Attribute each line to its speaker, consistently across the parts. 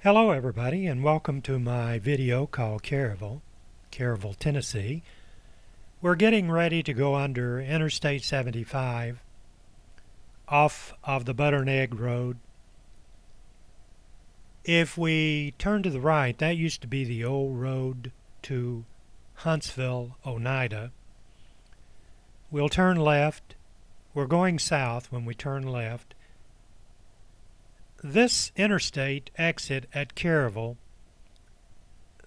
Speaker 1: Hello everybody and welcome to my video called Caryville, Tennessee. We're getting ready to go under Interstate 75 off of the Butter and Egg Road. If we turn to the right, that used to be the old road to Huntsville, Oneida. We'll turn left. We're going south when we turn left. This interstate exit at Caryville,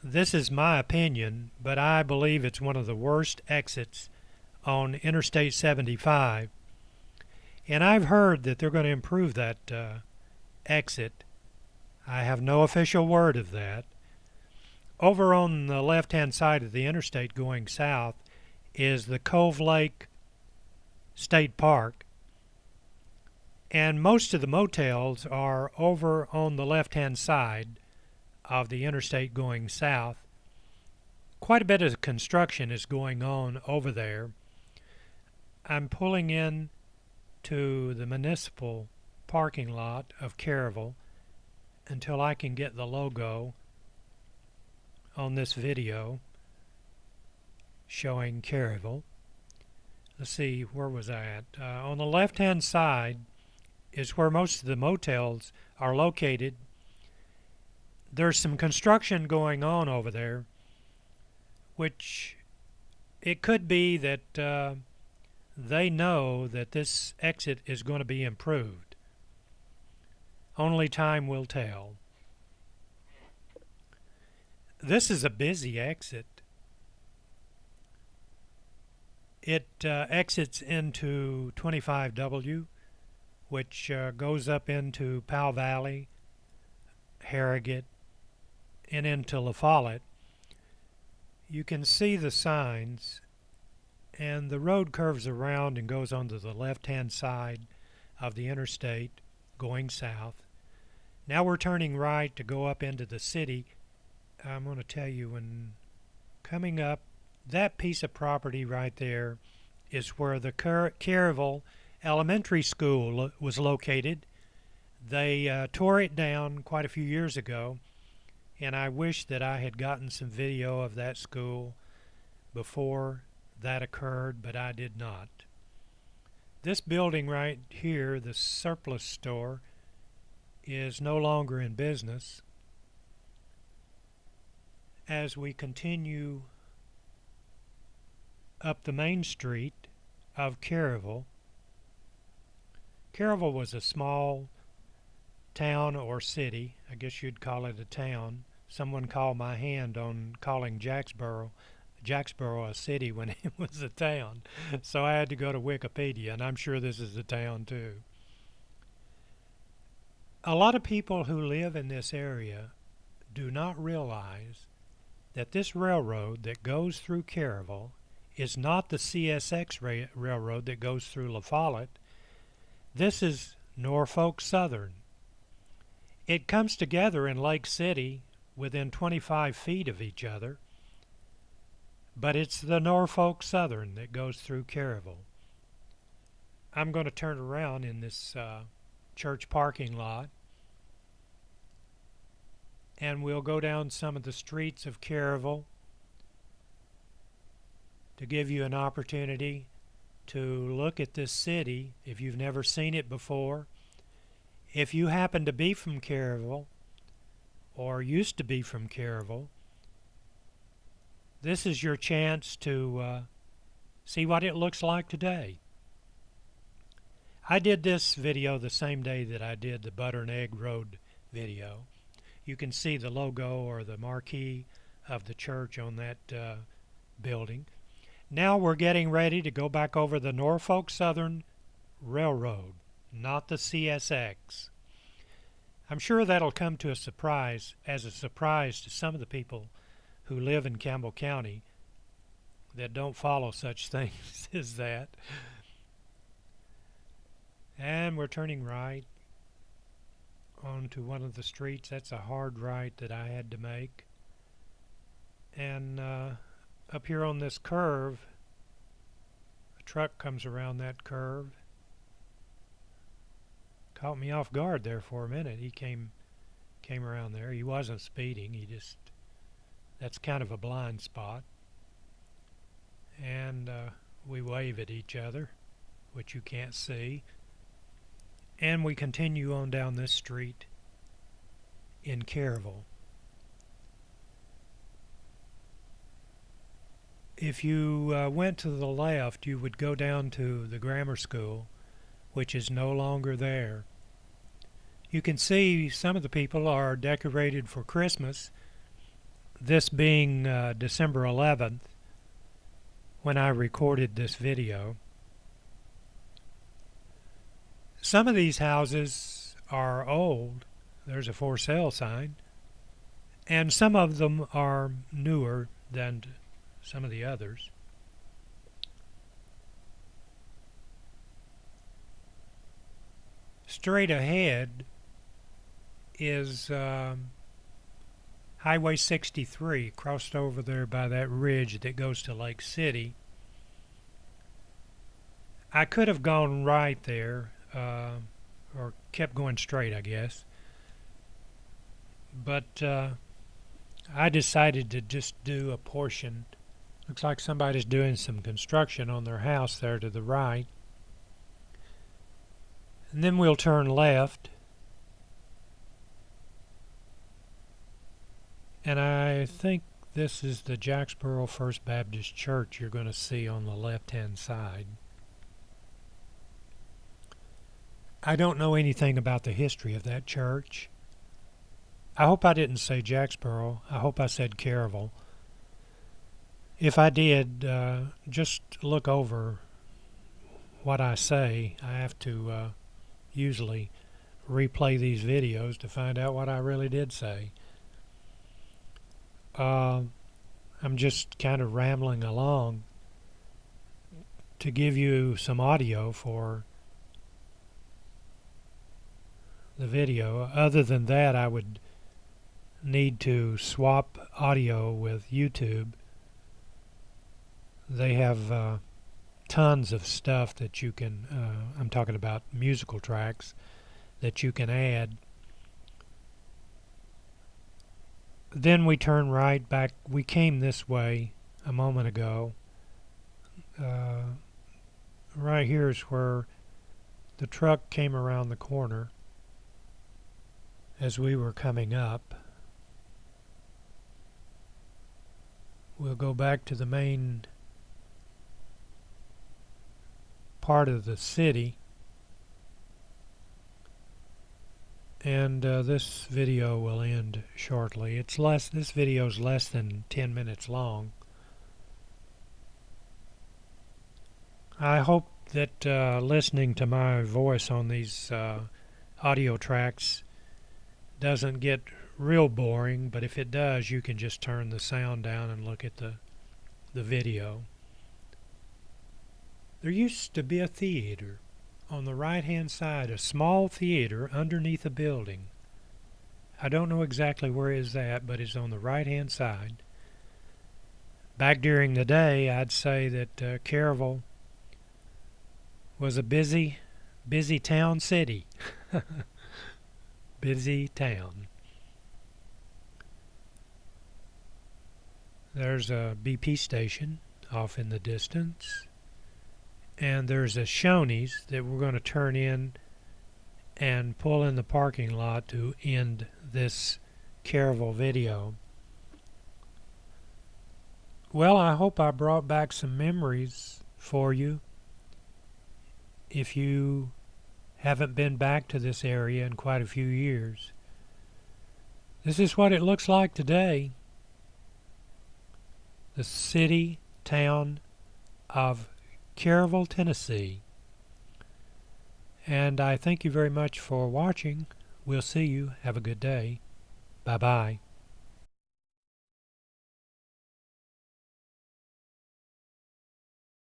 Speaker 1: this is my opinion, but I believe it's one of the worst exits on Interstate 75. And I've heard that they're going to improve that exit. I have no official word of that. Over on the left-hand side of the interstate going south is the Cove Lake State Park. And most of the motels are over on the left-hand side of the interstate going south. Quite a bit of construction is going on over there. I'm pulling in to the municipal parking lot of Caryville until I can get the logo on this video showing Caryville. Let's see, where was I at? On the left-hand side is where most of the motels are located. There's some construction going on over there, which it could be that they know that this exit is going to be improved. Only time will tell. This is a busy exit. It exits into 25W, which goes up into Powell Valley, Harrogate, and into La Follette. You can see the signs, and the road curves around and goes onto the left-hand side of the interstate going south. Now we're turning right to go up into the city. I'm going to tell you, when coming up, that piece of property right there is where the Caryville Elementary School was located. They tore it down quite a few years ago, and I wish that I had gotten some video of that school before that occurred, but I did not. This building right here, the surplus store, is no longer in business. As we continue up the main street of Caryville, Caryville was a small town or city. I guess you'd call it a town. Someone called my hand on calling Jacksboro a city when it was a town. So I had to go to Wikipedia, and I'm sure this is a town too. A lot of people who live in this area do not realize that this railroad that goes through Caryville is not the CSX railroad that goes through La Follette. This is Norfolk Southern. It comes together in Lake City within 25 feet of each other, but it's the Norfolk Southern that goes through Caryville. I'm going to turn around in this church parking lot, and we'll go down some of the streets of Caryville to give you an opportunity to look at this city if you've never seen it before. If you happen to be from Caryville or used to be from Caryville, this is your chance to see what it looks like today. I did this video the same day that I did the Butter and Egg Road video. You can see the logo or the marquee of the church on that building. Now we're getting ready to go back over the Norfolk Southern Railroad, not the CSX. I'm sure that'll come to a surprise to some of the people who live in Campbell County that don't follow such things as that. And we're turning right onto one of the streets. That's a hard right that I had to make. And up here on this curve, a truck comes around that curve. Caught me off guard there for a minute. He came came around there. He wasn't speeding. That's kind of a blind spot. And we wave at each other, which you can't see. And we continue on down this street in Caryville. If you went to the left, you would go down to the grammar school, which is no longer there. You can see some of the people are decorated for Christmas, this being December 11th when I recorded this video. Some of these houses are old. There's a for sale sign. And some of them are newer than some of the others. Straight ahead is Highway 63, crossed over there by that ridge that goes to Lake City. I could have gone right there, or kept going straight, I guess. But I decided to just do a portion. Looks like somebody's doing some construction on their house there to the right. And then we'll turn left. And I think this is the Jacksboro First Baptist Church you're going to see on the left-hand side. I don't know anything about the history of that church. I hope I didn't say Jacksboro. I hope I said Caryville. If I did, just look over what I say. I have to usually replay these videos to find out what I really did say. I'm just kind of rambling along to give you some audio for the video. Other than that, I would need to swap audio with YouTube. They have tons of stuff that you can, I'm talking about musical tracks, that you can add. Then we turn right back. We came this way a moment ago. Right here is where the truck came around the corner as we were coming up. We'll go back to the main part of the city, and this video will end shortly. This video is less than 10 minutes long. I hope that listening to my voice on these audio tracks doesn't get real boring, but if it does, you can just turn the sound down and look at the video. There used to be a theater on the right-hand side, a small theater underneath a building. I don't know exactly where it's at, but it's on the right-hand side. Back during the day, I'd say that Caryville was a busy town city. Busy town. There's a BP station off in the distance. And there's a Shoney's that we're going to turn in and pull in the parking lot to end this Caryville video. Well, I hope I brought back some memories for you. If you haven't been back to this area in quite a few years, this is what it looks like today. The city, town of Caryville, Tennessee. And I thank you very much for watching. We'll see you. Have a good day. Bye-bye.